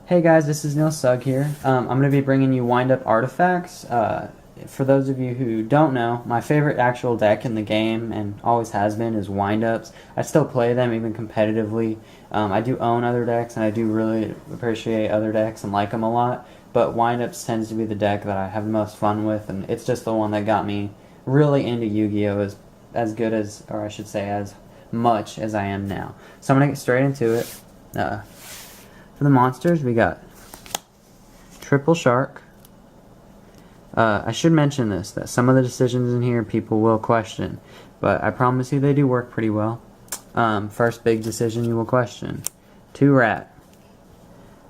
Hey guys, this is Neilsugg here. I'm going to be bringing you wind-up artifacts. For those of you who don't know, my favorite actual deck in the game, and always has been, is wind-ups. I still play them, even competitively. I do own other decks, and I do really appreciate other decks and like them a lot, but wind-ups tends to be the deck that I have the most fun with, and it's just the one that got me really into Yu-Gi-Oh! As good as, or I should say, as much as I am now. So I'm going to get straight into it. For the monsters, we got Triple Shark. I should mention this, that some of the decisions in here people will question, but I promise you they do work pretty well. First big decision you will question. 2 rat.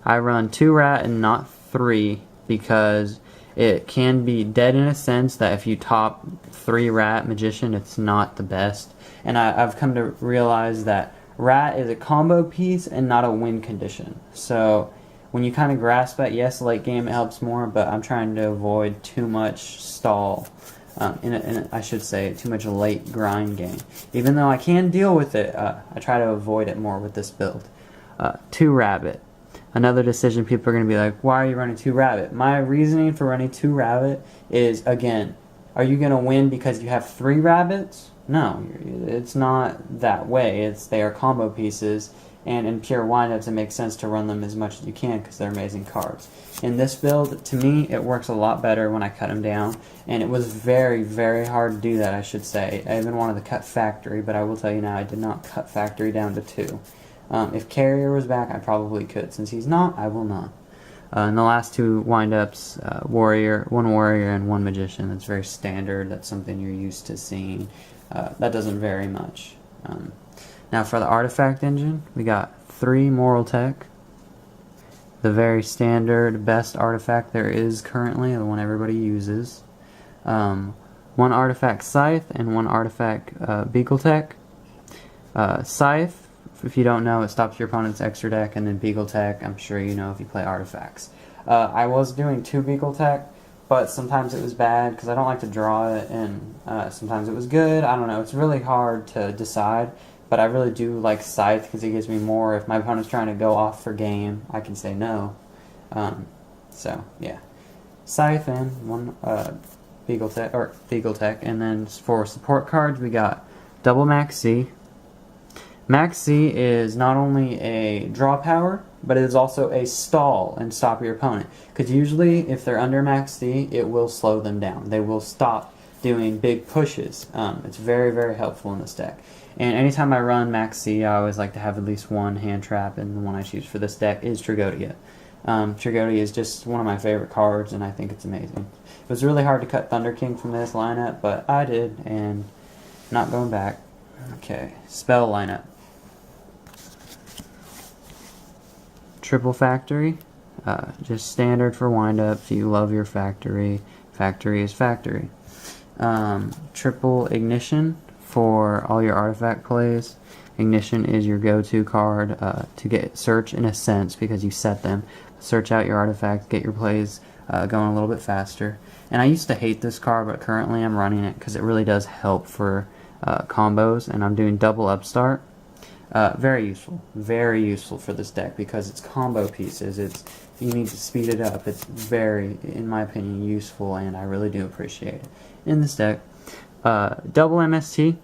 I run 2 rat and not 3 because it can be dead in a sense that if you top 3 rat magician, it's not the best. And I've come to realize that rat is a combo piece and not a win condition. So when you kind of grasp that, yes, late game it helps more, but I'm trying to avoid too much stall. I should say too much late grind game. Even though I can deal with it, I try to avoid it more with this build. 2 rabbit. Another decision people are going to be like, why are you running 2 rabbit? My reasoning for running 2 rabbit is, again, are you going to win because you have 3 rabbits? No, it's not that way. They are combo pieces, and in pure windups it makes sense to run them as much as you can because they're amazing cards. In this build, to me, it works a lot better when I cut them down, and it was very, very hard to do that, I should say. I even wanted to cut Factory, but I will tell you now, I did not cut Factory down to 2. If Carrier was back, I probably could. Since he's not, I will not. And the last 2 wind-ups, Warrior, 1 Warrior and 1 Magician. That's very standard. That's something you're used to seeing. That doesn't vary much. Now for the artifact engine, we got 3 Moral Tech. The very standard, best artifact there is currently, the one everybody uses. 1 artifact Scythe and 1 artifact Beagle Tech. Scythe, if you don't know, it stops your opponent's extra deck, and then Beagle Tech, I'm sure you know if you play artifacts. I was doing 2 Beagle Tech, but sometimes it was bad because I don't like to draw it, and sometimes it was good. I don't know, it's really hard to decide, but I really do like Scythe because it gives me more. If my opponent's trying to go off for game, I can say no. So yeah, Scythe and 1 Beagle Tech, and then for support cards we got double Max C. Max C is not only a draw power, but it is also a stall and stop your opponent. Because usually, if they're under Max C, it will slow them down. They will stop doing big pushes. It's very, very helpful in this deck. And anytime I run Max C, I always like to have at least 1 hand trap, and the one I choose for this deck is Tragodia. Tragodia is just one of my favorite cards, and I think it's amazing. It was really hard to cut Thunder King from this lineup, but I did, and not going back. Okay, spell lineup. Triple Factory, just standard for windups. You love your Factory. Factory is Factory. Triple Ignition for all your artifact plays. Ignition is your go-to card to get search in a sense because you set them. Search out your artifacts, get your plays going a little bit faster. And I used to hate this card, but currently I'm running it because it really does help for combos, and I'm doing double Upstart. Very useful for this deck because it's combo pieces. You need to speed it up. It's very, in my opinion, useful, and I really do appreciate it in this deck. Double MST,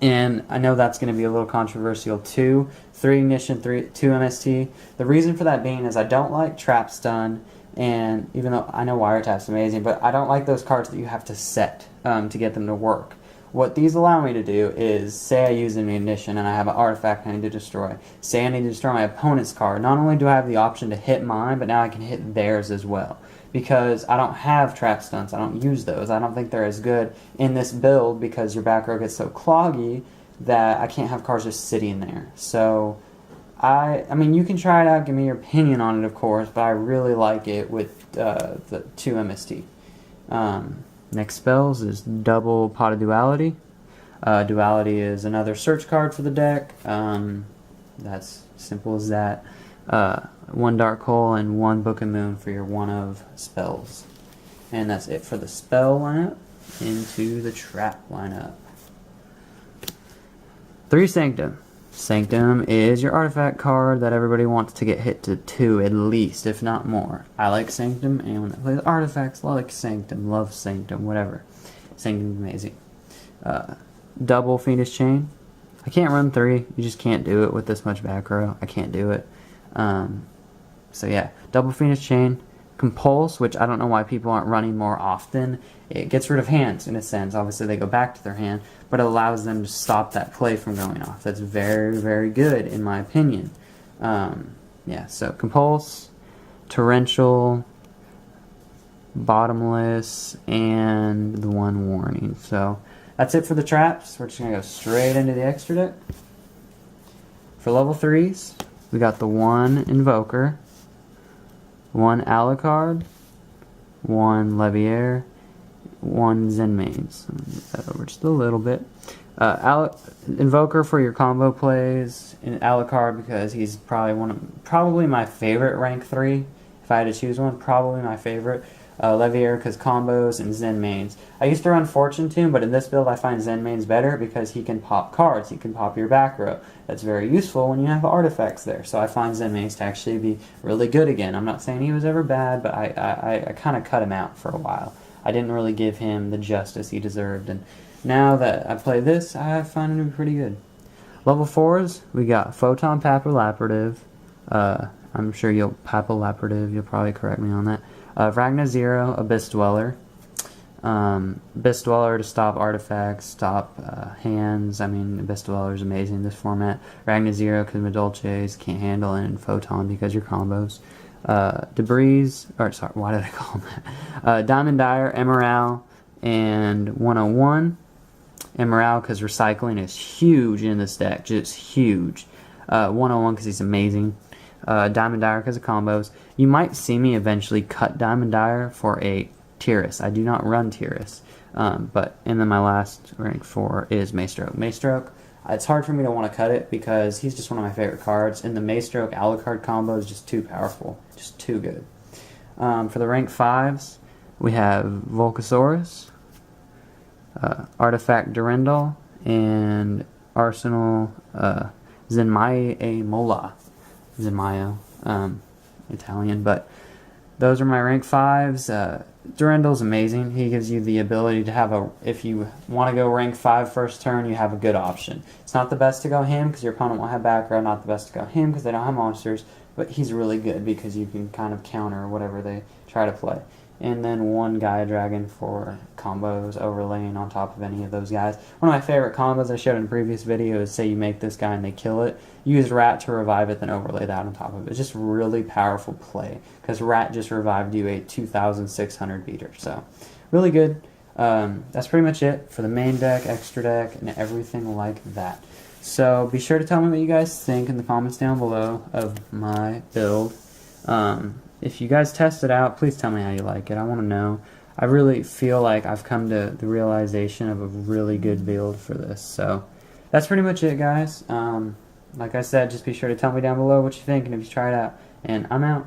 and I know that's going to be a little controversial too. 3 Ignition, 2 MST. The reason for that being is I don't like Trap Stun, and even though I know Wiretap's amazing, but I don't like those cards that you have to set to get them to work. What these allow me to do is, say I use an Ignition and I have an artifact I need to destroy. Say I need to destroy my opponent's card. Not only do I have the option to hit mine, but now I can hit theirs as well. Because I don't have Trap Stunts, I don't use those. I don't think they're as good in this build because your back row gets so cloggy that I can't have cards just sitting there. So, I mean, you can try it out, give me your opinion on it, of course, but I really like it with the 2 MST. Next spells is double Pot of Duality. Duality is another search card for the deck. That's simple as that. 1 Dark Hole and 1 Book of Moon for your 1 of spells. And that's it for the spell lineup. Into the trap lineup. 3 Sanctum. Sanctum is your artifact card that everybody wants to get hit to 2 at least, if not more. I like Sanctum, and when I play the artifacts, I like Sanctum, love Sanctum, whatever. Sanctum's amazing. Double Phoenix Chain. I can't run 3. You just can't do it with this much back row. I can't do it. So yeah, double Phoenix Chain. Compulse, which I don't know why people aren't running more often. It gets rid of hands, in a sense. Obviously, they go back to their hand, but it allows them to stop that play from going off. That's very, very good, in my opinion. Yeah, so Compulse, Torrential, Bottomless, and the one Warning. So that's it for the traps. We're just going to go straight into the extra deck. For level 3s, we got the 1 Invoker, 1 Alucard, 1 Leviair, 1 Zenmaines. Move that over just a little bit. Invoker for your combo plays, and Alucard because he's probably my favorite rank 3. If I had to choose one, probably my favorite. Leviair because combos, and Zenmaines. I used to run Fortune Tomb, but in this build I find Zenmaines better because he can pop cards. He can pop your back row. That's very useful when you have artifacts there. So I find Zenmaines to actually be really good again. I'm not saying he was ever bad, but I kind of cut him out for a while. I didn't really give him the justice he deserved, and now that I play this, I find him to be pretty good. Level 4s, we got Photon Papillaperative. I'm sure you'll probably correct me on that. Ragna 0, Abyss Dweller. Abyss Dweller to stop artifacts, stop hands. I mean, Abyss Dweller is amazing in this format. Ragna 0 because Madolches can't handle it, and Photon because your combos. Why did I call him that? Diamond Dyer, Emerald, and 101. Emerald because recycling is huge in this deck, just huge. 101 because he's amazing. Diamond Dyer because of combos. You might see me eventually cut Diamond Dyer for a Tyrus. I do not run Tyrus. And then my last rank 4 is Maestroke. Maestroke, it's hard for me to want to cut it because he's just one of my favorite cards, and the Maestroke Alucard combo is just too powerful. Just too good. For the rank 5s, we have Volcasaurus, Artifact Durendal, and Arsenal Zenmaio, Italian, but those are my rank 5s. Durendal's amazing. He gives you the ability to have if you want to go rank 5 first turn, you have a good option. It's not the best to go him because your opponent won't have back row, not the best to go him because they don't have monsters, but he's really good because you can kind of counter whatever they try to play. And then 1 Gaia Dragon for combos, overlaying on top of any of those guys. One of my favorite combos I showed in a previous video is, say you make this guy and they kill it, use Rat to revive it, then overlay that on top of it. It's just really powerful play, because Rat just revived you a 2,600 beater. So, really good. That's pretty much it for the main deck, extra deck, and everything like that. So, be sure to tell me what you guys think in the comments down below of my build. If you guys test it out, please tell me how you like it. I want to know. I really feel like I've come to the realization of a really good build for this. So that's pretty much it, guys. Like I said, just be sure to tell me down below what you think and if you try it out. And I'm out.